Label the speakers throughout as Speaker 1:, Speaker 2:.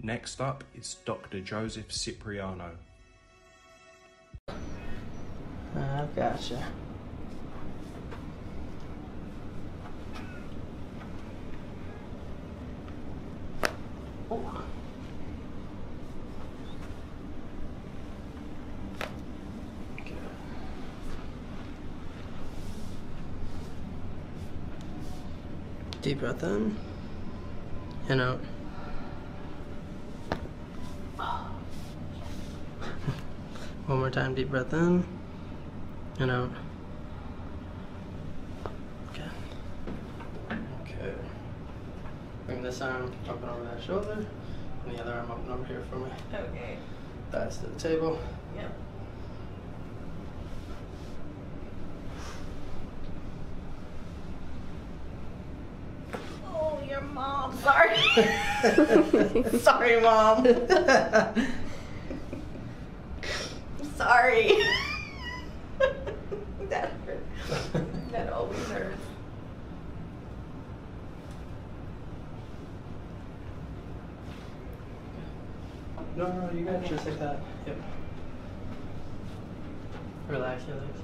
Speaker 1: Next up is Dr. Joseph Cipriano.
Speaker 2: I've gotcha. Oh. Okay. Deep breath in and out. One more time, deep breath in and out. Okay. Okay. Bring this arm up and over that shoulder, and the other arm up and over here for me.
Speaker 3: Okay.
Speaker 2: Thighs to the table.
Speaker 3: Yep. Oh, your mom. Sorry. Sorry, Mom. Sorry. That hurts. That always hurts.
Speaker 2: No, you got it just like that. Yep. Relax your legs.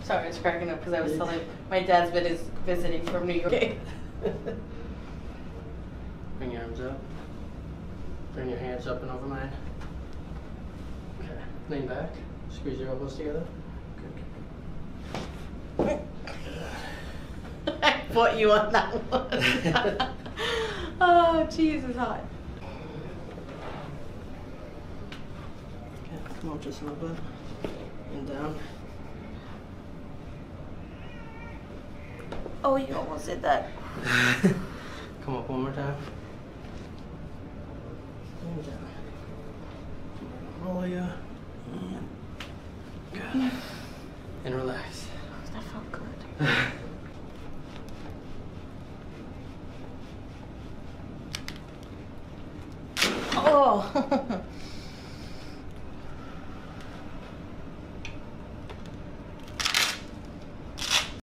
Speaker 3: Sorry, I was cracking up because I was telling my dad's visiting from New York.
Speaker 2: Bring your arms up. Bring your hands up and over mine. Okay. Lean back. Squeeze your elbows together. Good.
Speaker 3: I fought you on that one. Oh, jeez, it's hot.
Speaker 2: Okay, come up just a little bit. And down.
Speaker 3: Oh, you almost did that.
Speaker 2: Come up one more time. And down. Roll you. And good. And relax.
Speaker 3: That felt good. Oh.